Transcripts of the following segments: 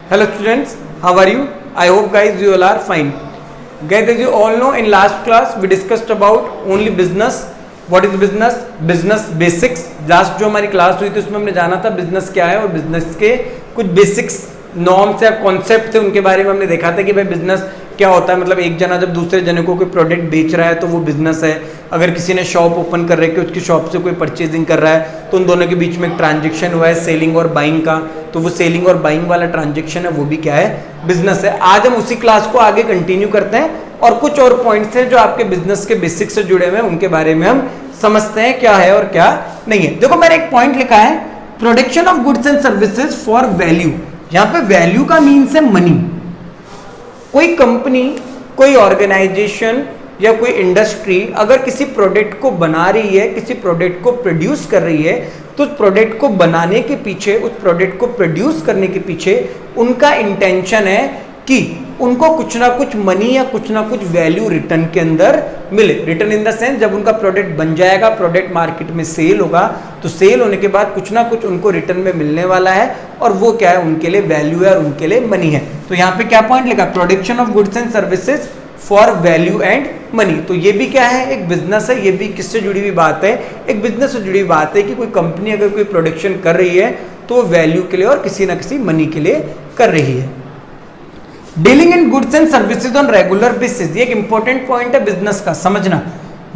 Hello students, how are you? I hope guys you all are fine. Guys, as you all know, in last class we discussed about only business. What is business? Business basics. Last जो हमारी class हुई थी उसमें हमने जाना था business क्या है और बिजनेस के कुछ बेसिक्स नॉर्म्स या कॉन्सेप्ट थे उनके बारे में हमने देखा था कि भाई बिजनेस क्या होता है। मतलब एक जना जब दूसरे जने को कोई प्रोडक्ट बेच रहा है तो वो बिजनेस है। अगर किसी ने शॉप ओपन कर रखी है उसकी शॉप से कोई परचेजिंग कर रहा है तो उन दोनों के बीच में एक ट्रांजेक्शन हुआ है सेलिंग और बाइंग का, तो वो सेलिंग और बाइंग वाला ट्रांजेक्शन है वो भी क्या है? बिजनेस है। आज हम उसी क्लास को आगे कंटिन्यू करते हैं और कुछ और पॉइंट्स हैं जो आपके बिजनेस के बेसिक्स से जुड़े हुए हैं उनके बारे में हम समझते हैं क्या है और क्या नहीं है। देखो मैंने एक पॉइंट लिखा है production of goods and services for value. यहां पे वैल्यू का मीन्स है मनी। कोई कंपनी, कोई ऑर्गेनाइजेशन या कोई इंडस्ट्री अगर किसी प्रोडक्ट को बना रही है, किसी प्रोडक्ट को प्रोड्यूस कर रही है, तो उस प्रोडक्ट को बनाने के पीछे, उस प्रोडक्ट को प्रोड्यूस करने के पीछे उनका इंटेंशन है कि उनको कुछ ना कुछ मनी या कुछ ना कुछ वैल्यू रिटर्न के अंदर मिले। रिटर्न इन द सेंस जब उनका प्रोडक्ट बन जाएगा, प्रोडक्ट मार्केट में सेल होगा, तो सेल होने के बाद कुछ ना कुछ उनको रिटर्न में मिलने वाला है और वो क्या है? उनके लिए वैल्यू है और उनके लिए मनी है। तो यहाँ पे क्या पॉइंट लिखा? Production of goods and services for value and money. तो ये भी क्या है? एक बिजनेस है। ये भी किससे जुड़ी हुई बात है? एक बिजनेस से जुड़ी हुई बात है कि कोई कंपनी अगर कोई प्रोडक्शन कर रही है तो वैल्यू के लिए और किसी ना किसी मनी के लिए कर रही है। Dealing in goods and services on regular basis, ये एक इंपॉर्टेंट पॉइंट है बिजनेस का, समझना।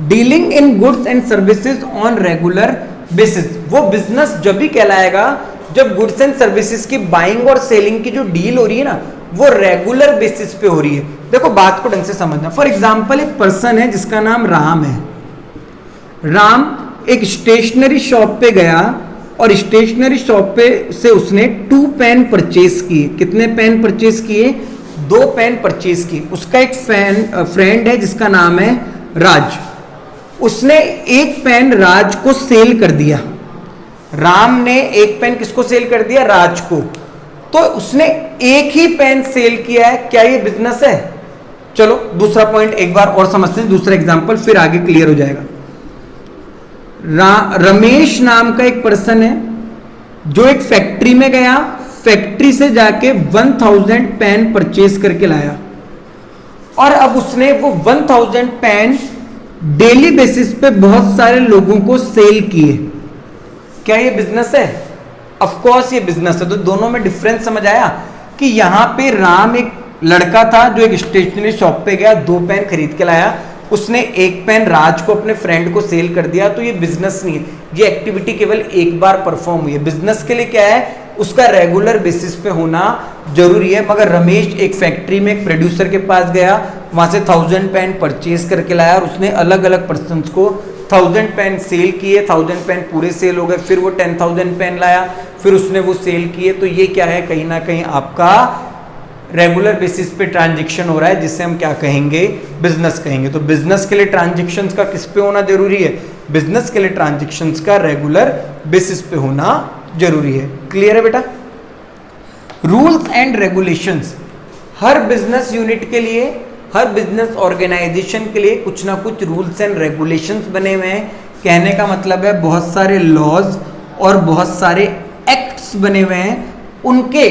Dealing in goods and services on regular basis, वो बिजनेस जब भी कहलाएगा जब गुड्स एंड सर्विसेज की बाइंग और सेलिंग की जो डील हो रही है ना वो रेगुलर बेसिस पे हो रही है। देखो बात को ढंग से समझना। फॉर एग्जांपल एक पर्सन है जिसका नाम राम है। राम एक स्टेशनरी शॉप पे गया और स्टेशनरी शॉप पे से उसने 2 पेन परचेज किए। कितने पेन परचेज किए? 2 पेन परचेज किए। उसका एक फ्रेंड है जिसका नाम है राज। उसने एक पेन राज को सेल कर दिया। राम ने एक पेन किसको सेल कर दिया? राज को। तो उसने एक ही पेन सेल किया है, क्या ये बिजनेस है? चलो दूसरा पॉइंट एक बार और समझते हैं, दूसरा एग्जांपल, फिर आगे क्लियर हो जाएगा। रमेश नाम का एक पर्सन है जो एक फैक्ट्री में गया, फैक्ट्री से जाके 1000 पेन परचेज करके लाया और अब उसने वो 1000 पेन डेली बेसिस पे बहुत सारे लोगों को सेल किए। क्या ये बिजनेस है? ऑफ कोर्स ये बिजनेस है। तो दोनों में डिफरेंस समझ आया कि यहां पे राम एक लड़का था जो एक स्टेशनरी शॉप पे गया, 2 पेन खरीद के लाया, उसने एक पेन राज को अपने फ्रेंड को सेल कर दिया। तो ये बिजनेस नहीं है, ये एक्टिविटी केवल एक बार परफॉर्म हुई है। बिजनेस के लिए क्या है? उसका रेगुलर बेसिस पे होना जरूरी है। मगर रमेश एक फैक्ट्री में एक प्रोड्यूसर के पास गया, वहां से 1000 पेन परचेज करके लाया और उसने अलग अलग पर्सन को 1000 पेन सेल किए। 1000 पेन पूरे सेल हो गए, फिर वो 10,000 पेन लाया, फिर उसने वो सेल किए। तो ये क्या है? कहीं ना कहीं आपका रेगुलर बेसिस पे ट्रांजैक्शन हो रहा है, जिसे हम क्या कहेंगे? बिजनेस कहेंगे। तो बिजनेस के लिए ट्रांजैक्शंस का किस पे होना जरूरी है? बिजनेस के लिए ट्रांजैक्शंस का रेगुलर बेसिस पे होना जरूरी है। क्लियर है बेटा? Rules and regulations, her business unit के लिए, हर बिजनेस ऑर्गेनाइजेशन के लिए कुछ ना कुछ रूल्स एंड रेगुलेशंस बने हुए हैं। कहने का मतलब है बहुत सारे लॉज और बहुत सारे एक्ट्स बने हुए हैं। उनके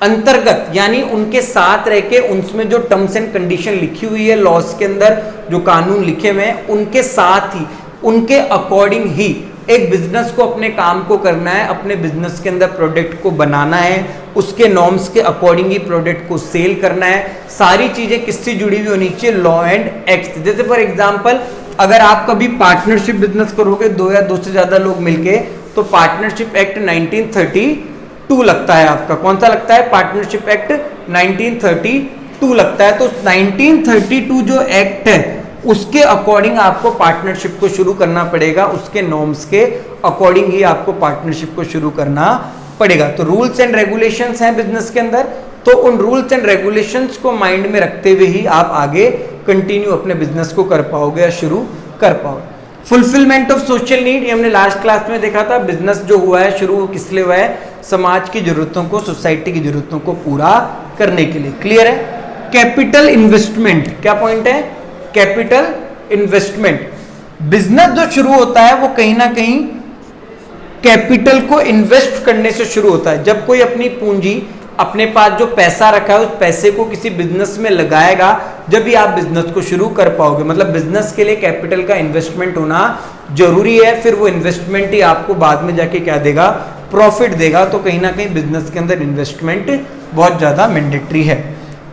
अंतर्गत यानी उनके साथ रह के उनमें जो टर्म्स एंड कंडीशन लिखी हुई है लॉज के अंदर, जो कानून लिखे हुए हैं, उनके साथ ही, उनके अकॉर्डिंग ही एक बिजनेस को अपने काम को करना है। अपने बिजनेस के अंदर प्रोडक्ट को बनाना है, उसके नॉर्म्स के अकॉर्डिंग ही प्रोडक्ट को सेल करना है। सारी चीजें किससे जुड़ी हुई होनी चाहिए? Law and act. जैसे फॉर एग्जांपल अगर आप कभी पार्टनरशिप बिजनेस करोगे, 2 या 2 से ज्यादा लोग मिलके, तो पार्टनरशिप एक्ट 1932 लगता है आपका। कौन सा लगता है? पार्टनरशिप एक्ट 1932 लगता है। तो 1932 जो एक्ट है उसके अकॉर्डिंग आपको पार्टनरशिप को शुरू करना पड़ेगा, उसके नॉर्म्स के अकॉर्डिंग ही आपको पार्टनरशिप को शुरू करना पड़ेगा। तो रूल्स एंड रेगुलेशंस हैं बिजनेस के अंदर, तो उन रूल्स एंड रेगुलेशंस को माइंड में रखते हुए ही आप आगे कंटिन्यू अपने बिजनेस को कर पाओगे या शुरू कर पाओगे। फुलफिलमेंट ऑफ सोशल नीड, ये हमने लास्ट क्लास में देखा था। बिजनेस जो हुआ है शुरू किस लिए हुआ है? समाज की जरूरतों को, सोसाइटी की जरूरतों को पूरा करने के लिए। क्लियर है? कैपिटल इन्वेस्टमेंट, क्या पॉइंट है? Capital investment. बिजनेस जो शुरू होता है वो कहीं ना कहीं कैपिटल को इन्वेस्ट करने से शुरू होता है। जब कोई अपनी पूंजी अपने पास जो पैसा रखा है उस पैसे को किसी बिजनेस में लगाएगा, जब भी आप बिजनेस को शुरू कर पाओगे। मतलब बिजनेस के लिए कैपिटल का इन्वेस्टमेंट होना जरूरी है, फिर वो इन्वेस्टमेंट ही आपको बाद में जाके क्या देगा, प्रॉफिट देगा। तो कहीं ना कहीं बिजनेस के अंदर इन्वेस्टमेंट बहुत ज्यादा मैंडेटरी है।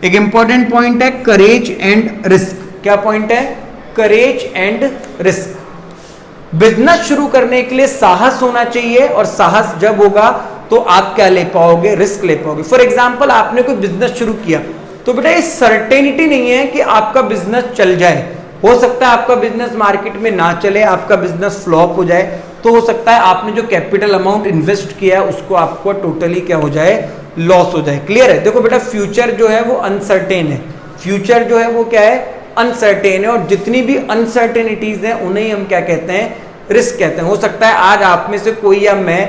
एक इंपॉर्टेंट पॉइंट है करेज एंड रिस्क। क्या पॉइंट है? Courage and risk. बिजनेस शुरू करने के लिए साहस होना चाहिए, और साहस जब होगा तो आप क्या ले पाओगे, रिस्क ले पाओगे। फॉर एग्जाम्पल आपने कोई बिजनेस शुरू किया तो बेटा ये सर्टेनिटी नहीं है कि आपका बिजनेस चल जाए। हो सकता है आपका बिजनेस मार्केट में ना चले, आपका बिजनेस फ्लॉप हो जाए, तो हो सकता है आपने जो कैपिटल अमाउंट इन्वेस्ट किया है उसको आपको टोटली क्या हो जाए, लॉस हो जाए। क्लियर है? देखो बेटा फ्यूचर जो है वो अनसर्टेन है, फ्यूचर जो है वो क्या है, अनसर्टेन है, और जितनी भी अनसर्टेनिटीज हैं उन्हें हम क्या कहते हैं, रिस्क कहते हैं। हो सकता है आज आप में से कोई या मैं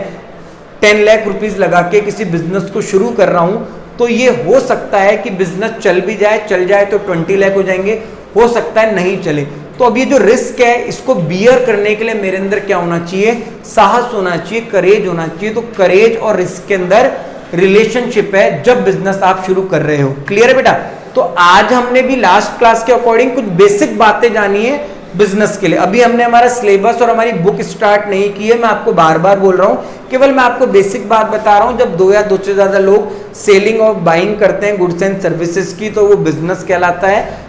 10 लाख रुपीस लगा के किसी बिजनेस को शुरू कर रहा हूं, तो ये हो सकता है कि बिजनेस चल भी जाए, चल जाए तो 20 लाख हो जाएंगे, हो सकता है नहीं चले। तो अब ये जो रिस्क है इसको बियर करने के लिए मेरे अंदर क्या होना चाहिए, साहस होना चाहिए, करेज होना चाहिए। तो करेज और रिस्क के अंदर रिलेशनशिप है जब बिजनेस आप शुरू कर रहे हो। क्लियर है बेटा? तो आज हमने भी लास्ट क्लास के अकॉर्डिंग कुछ बेसिक बातें जानी है बिजनेस के लिए। अभी हमने हमारा सिलेबस और हमारी बुक स्टार्ट नहीं की है, मैं आपको बार बार बोल रहा हूं, केवल मैं आपको बेसिक बात बता रहा हूं। जब 2 या 2 से ज्यादा लोग सेलिंग और बाइंग करते हैं गुड्स एंड सर्विसेज की, तो वो बिजनेस कहलाता है।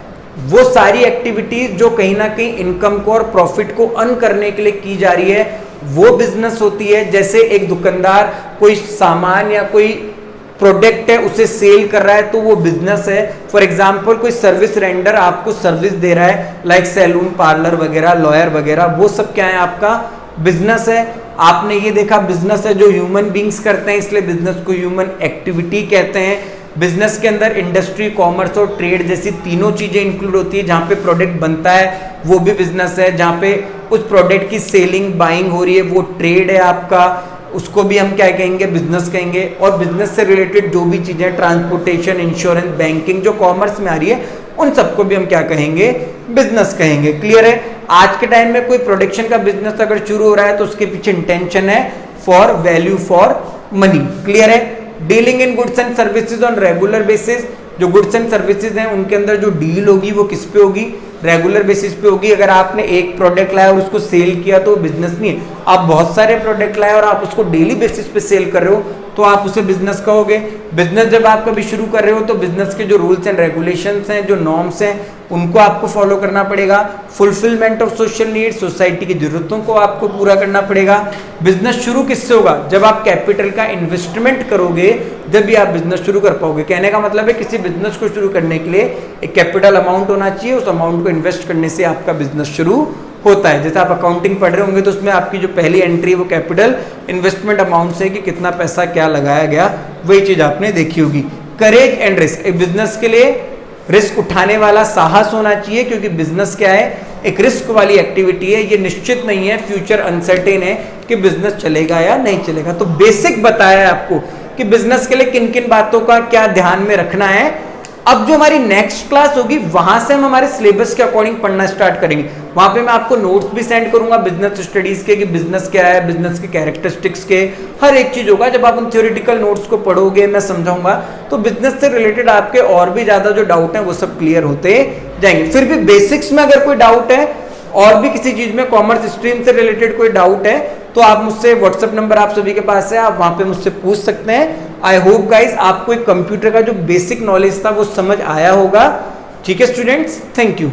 वो सारी एक्टिविटीज जो कहीं ना कहीं इनकम को और प्रॉफिट को अर्न करने के लिए की जा रही है वो बिजनेस होती है। जैसे एक दुकानदार कोई सामान या कोई प्रोडक्ट है उसे सेल कर रहा है तो वो बिजनेस है। फॉर एग्जांपल कोई सर्विस रेंडर आपको सर्विस दे रहा है, लाइक सैलून, पार्लर वगैरह, लॉयर वगैरह, वो सब क्या है, आपका बिजनेस है। आपने ये देखा बिजनेस है जो ह्यूमन बींग्स करते हैं, इसलिए बिजनेस को ह्यूमन एक्टिविटी कहते हैं। बिजनेस के अंदर इंडस्ट्री, कॉमर्स और ट्रेड जैसी तीनों चीजें इंक्लूड होती है। जहां पे प्रोडक्ट बनता है वो भी बिजनेस है, जहां पे उस प्रोडक्ट की सेलिंग बाइंग हो रही है वो ट्रेड है आपका, उसको भी हम क्या कहेंगे, बिजनेस कहेंगे। और बिजनेस से रिलेटेड जो भी चीजें, ट्रांसपोर्टेशन, इंश्योरेंस, बैंकिंग जो कॉमर्स में आ रही है उन सबको भी हम क्या कहेंगे, बिजनेस कहेंगे। क्लियर है? आज के टाइम में कोई प्रोडक्शन का बिजनेस अगर शुरू हो रहा है तो उसके पीछे इंटेंशन है for value for money. Clear है? Dealing in goods and services on regular basis. जो गुड्स एंड सर्विसेज हैं उनके अंदर जो डील होगी वो किस पे होगी, रेगुलर बेसिस पे होगी। अगर आपने एक प्रोडक्ट लाया और उसको सेल किया तो बिजनेस नहीं है। आप बहुत सारे प्रोडक्ट लाए और आप उसको डेली बेसिस पे सेल कर रहे हो तो आप उसे बिजनेस कहोगे। बिजनेस जब आप कभी शुरू कर रहे हो तो बिजनेस के जो रूल्स एंड रेगुलेशंस हैं, जो नॉर्म्स हैं, उनको आपको फॉलो करना पड़ेगा। Fulfilment of social needs, society की जरूरतों को आपको पूरा करना पड़ेगा। बिजनेस शुरू किससे होगा, जब आप कैपिटल का इन्वेस्टमेंट करोगे, जब भी आप बिजनेस शुरू कर पाओगे। कहने का मतलब है किसी बिजनेस को शुरू करने के लिए एक कैपिटल अमाउंट होना चाहिए, उस अमाउंट को इन्वेस्ट करने से आपका बिजनेस शुरू होता है। जैसे आप अकाउंटिंग पढ़ रहे होंगे तो उसमें आपकी जो पहली एंट्री है वो कैपिटल इन्वेस्टमेंट अमाउंट से कि कितना पैसा क्या लगाया गया, वही चीज आपने देखी होगी। करेज एंड रिस्क, एक बिजनेस के लिए रिस्क उठाने वाला साहस होना चाहिए, क्योंकि बिजनेस क्या है, एक रिस्क वाली एक्टिविटी है। ये निश्चित नहीं है, फ्यूचर अनसर्टेन है कि बिजनेस चलेगा या नहीं चलेगा। तो बेसिक बताया है आपको कि बिजनेस के लिए किन किन बातों का क्या ध्यान में रखना है। अब जो हमारी नेक्स्ट क्लास होगी वहां से हम हमारे सिलेबस के अकॉर्डिंग पढ़ना स्टार्ट करेंगे। वहां पे मैं आपको नोट्स भी सेंड करूंगा बिजनेस स्टडीज के, कि बिजनेस क्या है, बिजनेस के कैरेक्टरिस्टिक्स के, हर एक चीज होगा। जब आप उन थ्योरेटिकल नोट्स को पढ़ोगे, मैं समझाऊंगा, तो बिजनेस से रिलेटेड आपके और भी ज्यादा जो डाउट है वो सब क्लियर होते जाएंगे। फिर भी बेसिक्स में अगर कोई डाउट है और भी किसी चीज में, कॉमर्स स्ट्रीम से रिलेटेड कोई डाउट है, तो आप मुझसे, व्हाट्सएप नंबर आप सभी के पास है, आप वहां पे मुझसे पूछ सकते हैं। आई होप गाइज आपको एक कंप्यूटर का जो बेसिक नॉलेज था वो समझ आया होगा। ठीक है स्टूडेंट्स, थैंक यू।